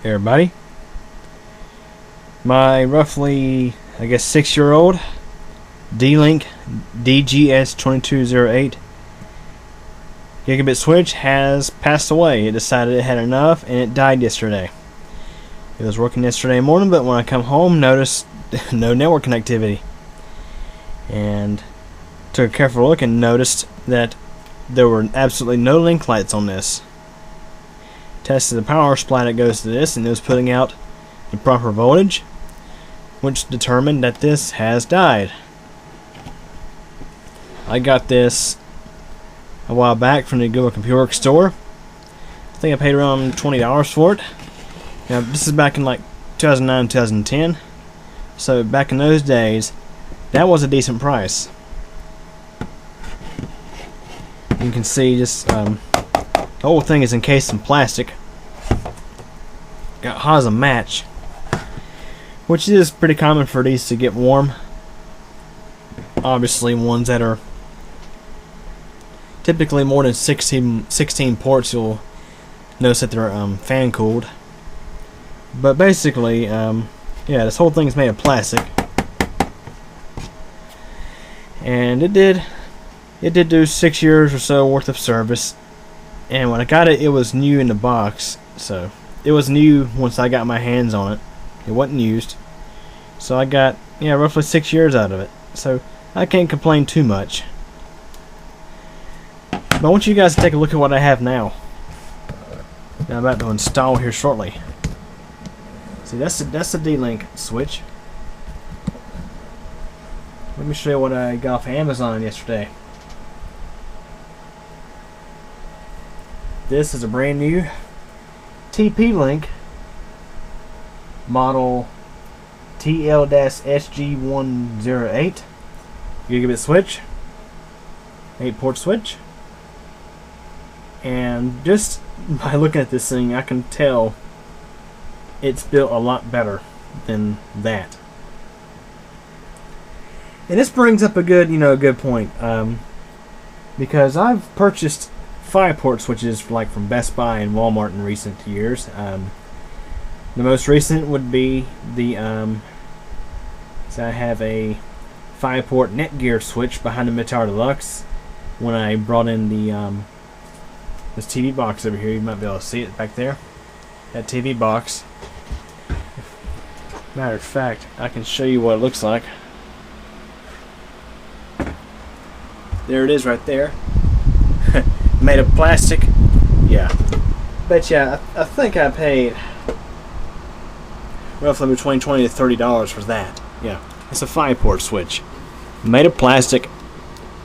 Everybody. My roughly, I guess, 6-year-old D-Link DGS2208 gigabit switch has passed away. It decided it had enough and it died yesterday. It was working yesterday morning, but when I come home, noticed no network connectivity. And took a careful look and noticed that there were absolutely no link lights on this. Tested the power supply that goes to this, and it was putting out the proper voltage, which determined that this has died. I got this a while back from the Google Computer Works store. I think I paid around $20 for it. Now this is back in like 2009, 2010. So back in those days, that was a decent price. You can see just the whole thing is encased in plastic. Got hot as a match, which is pretty common for these to get warm. Obviously, ones that are typically more than 16 ports, you'll notice that they're fan cooled. But basically, yeah, this whole thing is made of plastic, and it did do 6 years or so worth of service. And when I got it, it was new in the box, so it was new once I got my hands on it. It wasn't used, so I got roughly 6 years out of it. So I can't complain too much. But I want you guys to take a look at what I have now. That I'm about to install here shortly. See, that's the D-Link switch. Let me show you what I got off Amazon yesterday. This is a brand new TP-Link model TL-SG108 gigabit switch, 8-port switch. And just by looking at this thing, I can tell it's built a lot better than that. And this brings up a good point, because I've purchased 5-port switches like from Best Buy and Walmart in recent years. The most recent would be the so I have a 5-port Netgear switch behind the Mitar Deluxe. When I brought in the this TV box over here, you might be able to see it back there. That TV box. Matter of fact, I can show you what it looks like. There it is right there. Made of plastic. Yeah. Bet you, I think I paid roughly between $20 to $30 for that. Yeah. It's a 5-port switch. Made of plastic.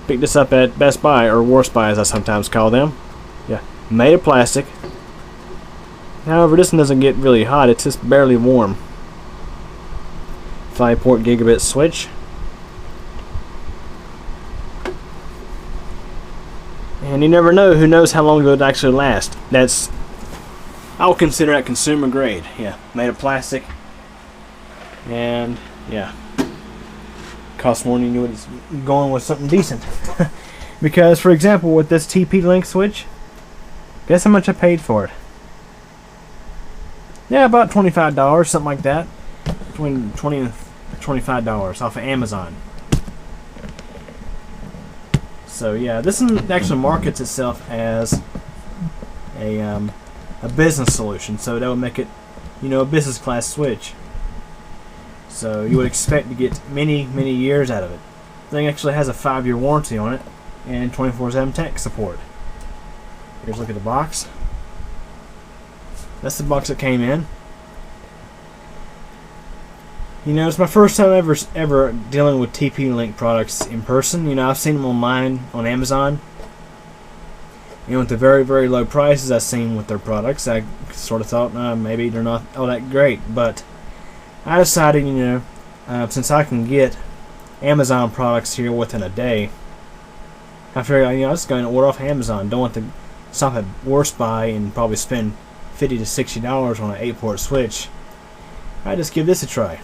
Picked this up at Best Buy, or Worst Buy as I sometimes call them. Yeah. Made of plastic. However, this one doesn't get really hot. It's just barely warm. 5-port gigabit switch. And you never know. Who knows how long it would actually last. I would consider that consumer grade. Yeah, made of plastic. And yeah, costs more than you would going with something decent. Because, for example, with this TP-Link switch, guess how much I paid for it? Yeah, about $25, something like that. Between $20 and $25 off of Amazon. So yeah, this one actually markets itself as a business solution, so that would make it, a business class switch. So you would expect to get many years out of it. The thing actually has a 5-year warranty on it and 24/7 tech support. Here's a look at the box. That's the box that came in. It's my first time ever dealing with TP-Link products in person. I've seen them online on Amazon. With the very low prices I've seen with their products, I sort of thought maybe they're not all that great. But I decided, since I can get Amazon products here within a day, I figured, I'm just going to order off Amazon. Don't want to stop at Worst Buy and probably spend $50 to $60 on an 8-port switch. I just give this a try.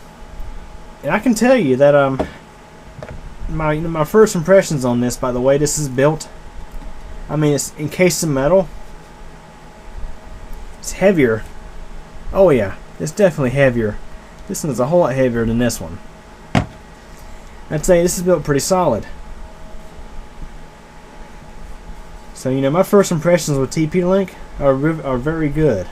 And I can tell you that my first impressions on this, by the way this is built, I mean, it's encased in metal. It's heavier Oh yeah, it's definitely heavier. This one's a whole lot heavier than this one. I'd say this is built pretty solid. So, you know, my first impressions with TP-Link are very good.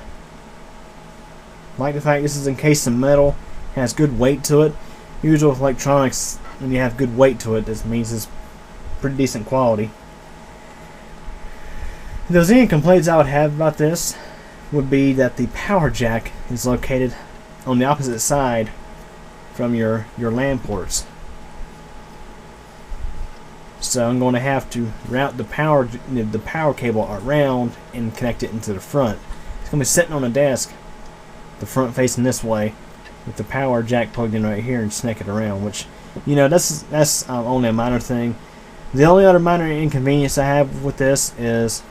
I like the fact this is encased in metal, has good weight to it. Usually with electronics, when you have good weight to it, this means it's pretty decent quality. If there's any complaints I would have about this, would be that the power jack is located on the opposite side from your LAN ports. So I'm going to have to route the power cable around and connect it into the front. It's going to be sitting on a desk, the front facing this way, with the power jack plugged in right here, and snake it around. Which, you know, that's only a minor thing. The only other minor inconvenience I have with this is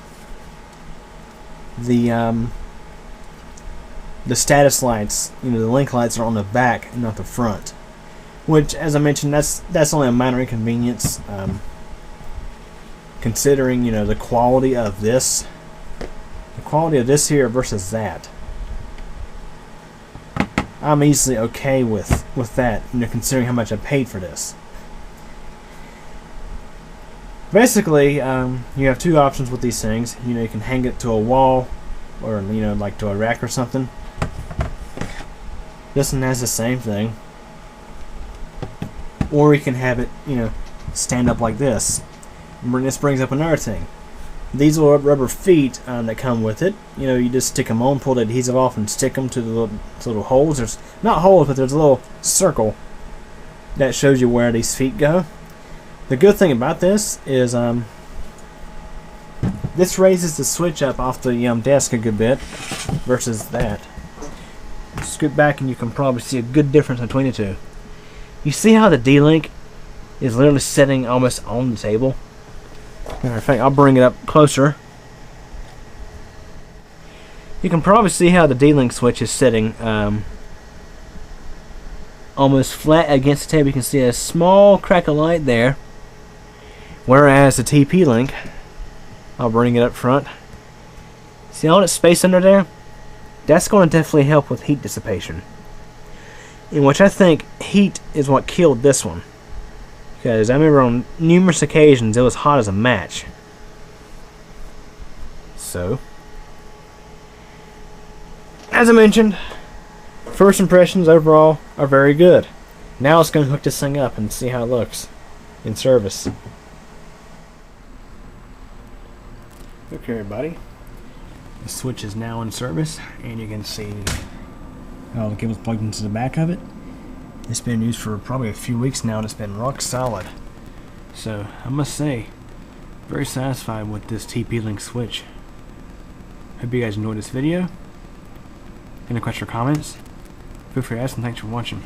the status lights. You know, the link lights are on the back and not the front. Which, as I mentioned, that's only a minor inconvenience. Considering, you know, the quality of this here versus that, I'm easily okay with that. You know, considering how much I paid for this. Basically, you have two options with these things. You know, you can hang it to a wall, or, you know, like to a rack or something. This one has the same thing. Or you can have it, you know, stand up like this. This brings up another thing. These little rubber feet that come with it, you know, you just stick them on, pull the adhesive off, and stick them to the little holes. There's not holes, but there's a little circle that shows you where these feet go. The good thing about this is this raises the switch up off the desk a good bit versus that. Scoot back and you can probably see a good difference between the two. You see how the D-Link is literally sitting almost on the table? Matter of fact, I'll bring it up closer. You can probably see how the D-Link switch is sitting almost flat against the table. You can see a small crack of light there. Whereas the TP-Link, I'll bring it up front. See all that space under there? That's going to definitely help with heat dissipation. In which I think heat is what killed this one. Because I remember on numerous occasions it was hot as a match. So, as I mentioned, first impressions overall are very good. Now let's go and hook this thing up and see how it looks in service. Okay, everybody. The switch is now in service, and you can see how the cable's plugged into the back of it. It's been used for probably a few weeks now, and it's been rock solid. So, I must say, very satisfied with this TP-Link switch. Hope you guys enjoyed this video. Any questions or comments? Feel free to ask, and thanks for watching.